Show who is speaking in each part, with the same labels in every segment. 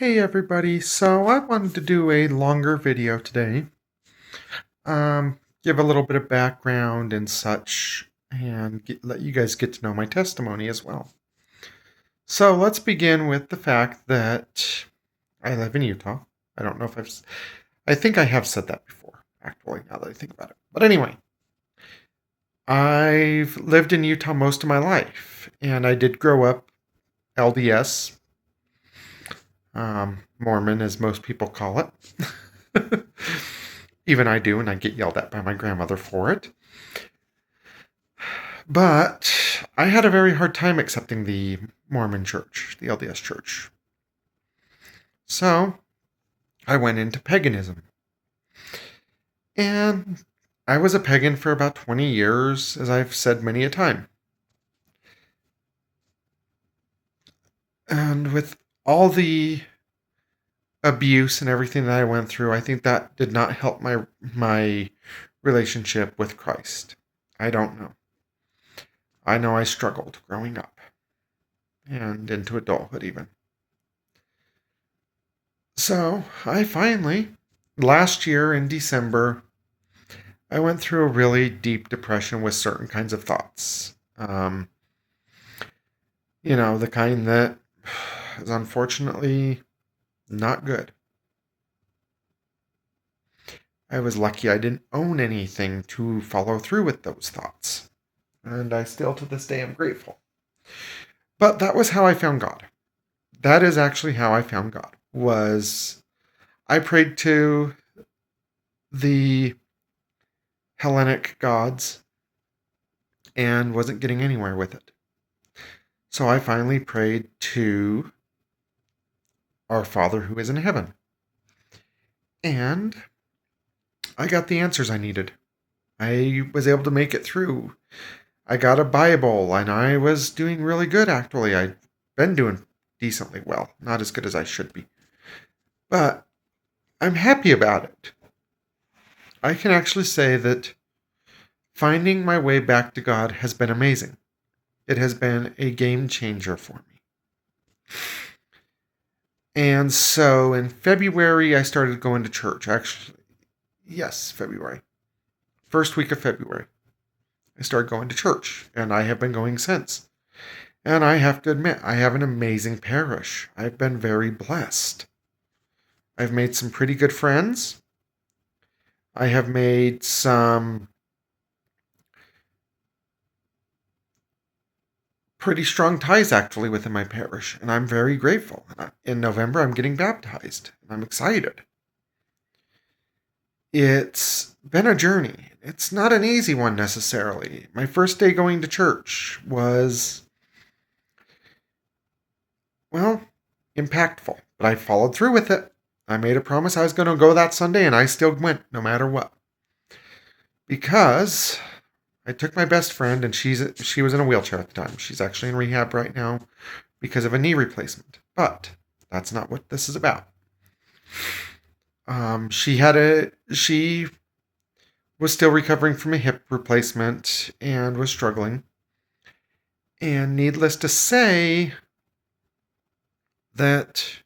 Speaker 1: Hey everybody, so I wanted to do a longer video today. Give a little bit of background and such, and let you guys get to know my testimony as well. So let's begin with the fact that I live in Utah. I don't know if I think I have said that before, actually, now that I think about it. But anyway, I've lived in Utah most of my life, and I did grow up LDS, Mormon, as most people call it. Even I do, and I get yelled at by my grandmother for it. But I had a very hard time accepting the Mormon church, the LDS church. So I went into paganism. And I was a pagan for about 20 years, as I've said many a time. And with all the abuse and everything that I went through, I think that did not help my relationship with Christ. I don't know. I know I struggled growing up and into adulthood even. So I finally, last year in December, I went through a really deep depression with certain kinds of thoughts. The kind that is unfortunately not good. I was lucky I didn't own anything to follow through with those thoughts. And I still to this day am grateful. But that was how I found God. That is actually how I found God. Was I prayed to the Hellenic gods and wasn't getting anywhere with it. So I finally prayed to our Father who is in heaven. And I got the answers I needed. I was able to make it through. I got a Bible and I was doing really good actually. I've been doing decently well. Not as good as I should be. But I'm happy about it. I can actually say that finding my way back to God has been amazing. It has been a game changer for me. And so in February, I started going to church. Actually, yes, February. First week of February, I started going to church, and I have been going since. And I have to admit, I have an amazing parish. I've been very blessed. I've made some pretty good friends. I have made some pretty strong ties actually within my parish, and I'm very grateful. In November, I'm getting baptized, and I'm excited. It's been a journey. It's not an easy one necessarily. My first day going to church was, well, impactful, but I followed through with it. I made a promise I was going to go that Sunday, and I still went no matter what. Because I took my best friend, and she was in a wheelchair at the time. She's actually in rehab right now because of a knee replacement. But that's not what this is about. She was still recovering from a hip replacement and was struggling. And needless to say, that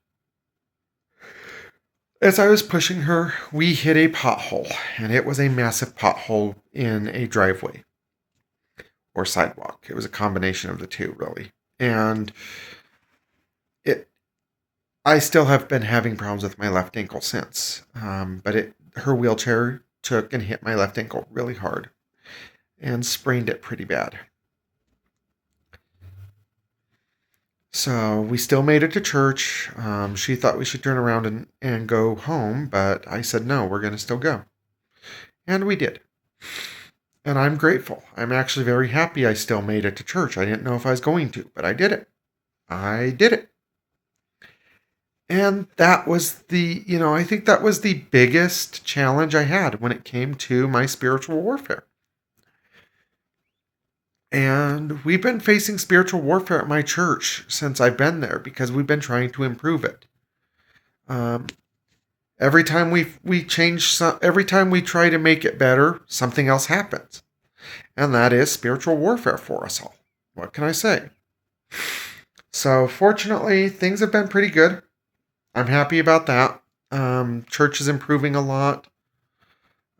Speaker 1: as I was pushing her, we hit a pothole, and it was a massive pothole in a driveway or sidewalk. It was a combination of the two, really. And I still have been having problems with my left ankle since. But her wheelchair took and hit my left ankle really hard and sprained it pretty bad. So we still made it to church. She thought we should turn around and go home, but I said, no, we're going to still go. And we did. And I'm grateful. I'm actually very happy I still made it to church. I didn't know if I was going to, but I did it. I did it. And that was I think that was the biggest challenge I had when it came to my spiritual warfare. And we've been facing spiritual warfare at my church since I've been there because we've been trying to improve it. Every time every time we try to make it better, something else happens. And that is spiritual warfare for us all. What can I say? So fortunately, things have been pretty good. I'm happy about that. Church is improving a lot.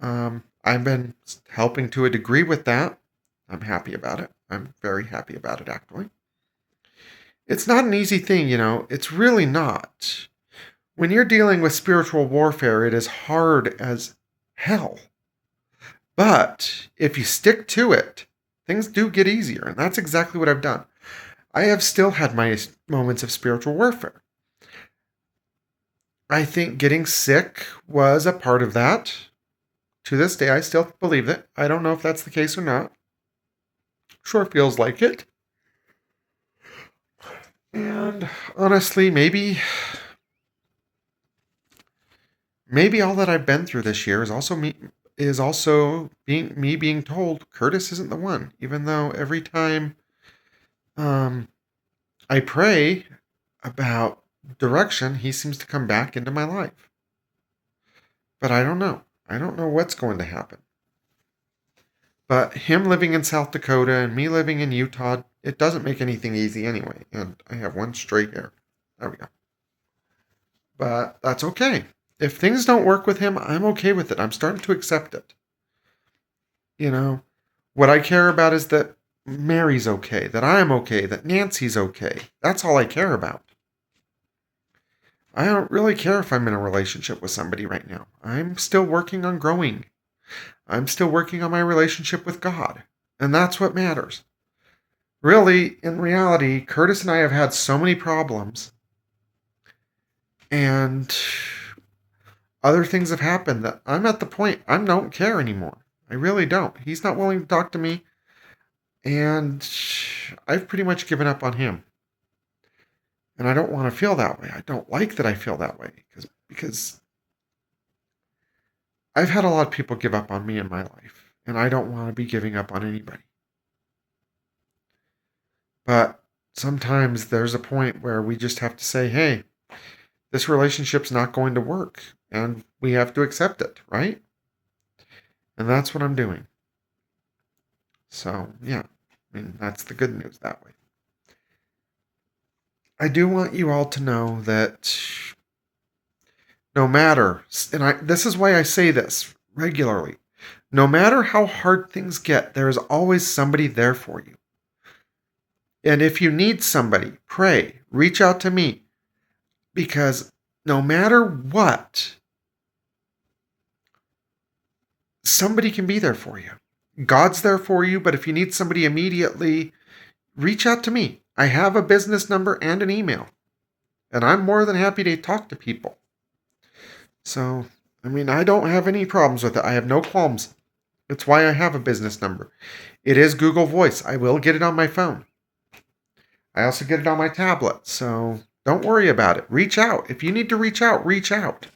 Speaker 1: I've been helping to a degree with that. I'm happy about it. I'm very happy about it, actually. It's not an easy thing, It's really not. When you're dealing with spiritual warfare, it is hard as hell. But if you stick to it, things do get easier. And that's exactly what I've done. I have still had my moments of spiritual warfare. I think getting sick was a part of that. To this day, I still believe it. I don't know if that's the case or not. Sure feels like it. And honestly, maybe all that I've been through this year is also being told Curtis isn't the one, even though every time I pray about direction, he seems to come back into my life. But I don't know. I don't know what's going to happen. But him living in South Dakota and me living in Utah, it doesn't make anything easy anyway. And I have one straight hair. There we go. But that's okay. If things don't work with him, I'm okay with it. I'm starting to accept it. What I care about is that Mary's okay, that I'm okay, that Nancy's okay. That's all I care about. I don't really care if I'm in a relationship with somebody right now. I'm still working on growing. I'm still working on my relationship with God. And that's what matters. Really, in reality, Curtis and I have had so many problems. And other things have happened that I'm at the point I don't care anymore. I really don't. He's not willing to talk to me. And I've pretty much given up on him. And I don't want to feel that way. I don't like that I feel that way. Because I've had a lot of people give up on me in my life. And I don't want to be giving up on anybody. But sometimes there's a point where we just have to say, hey, this relationship's not going to work. And we have to accept it, right? And that's what I'm doing. So, yeah. That's the good news that way. I do want you all to know that no matter, this is why I say this regularly, no matter how hard things get, there is always somebody there for you. And if you need somebody, pray, reach out to me. Because no matter what, somebody can be there for you. God's there for you, but if you need somebody immediately, reach out to me. I have a business number and an email. And I'm more than happy to talk to people. So, I don't have any problems with it. I have no qualms. It's why I have a business number. It is Google Voice. I will get it on my phone. I also get it on my tablet. So, don't worry about it. Reach out. If you need to reach out, reach out.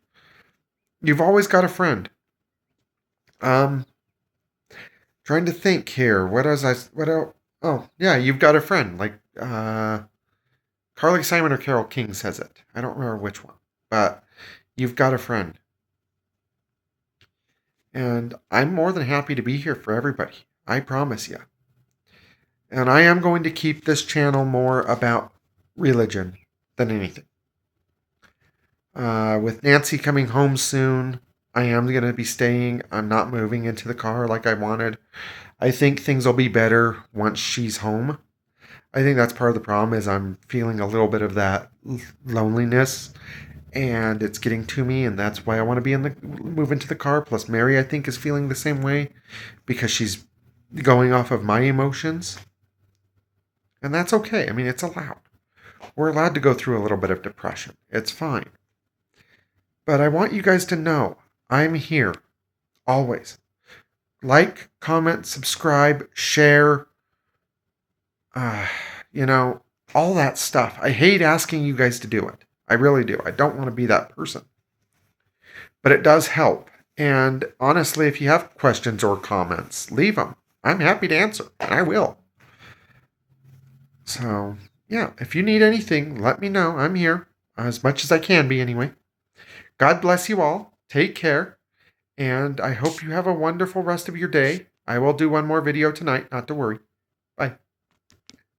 Speaker 1: You've always got a friend. Trying to think here. What else? Oh, yeah, you've got a friend. Like, Carly Simon or Carole King says it. I don't remember which one. But you've got a friend. And I'm more than happy to be here for everybody. I promise you. And I am going to keep this channel more about religion than anything. With Nancy coming home soon, I am going to be staying. I'm not moving into the car like I wanted. I think things will be better once she's home. I think that's part of the problem is I'm feeling a little bit of that loneliness and it's getting to me, and that's why I want to move into the car. Plus Mary, I think, is feeling the same way because she's going off of my emotions. And that's okay. It's allowed. We're allowed to go through a little bit of depression. It's fine. But I want you guys to know I'm here always. Like, comment, subscribe, share, all that stuff. I hate asking you guys to do it. I really do. I don't want to be that person. But it does help. And honestly, if you have questions or comments, leave them. I'm happy to answer, and I will. So, yeah, if you need anything, let me know. I'm here, as much as I can be anyway. God bless you all. Take care. And I hope you have a wonderful rest of your day. I will do one more video tonight, not to worry.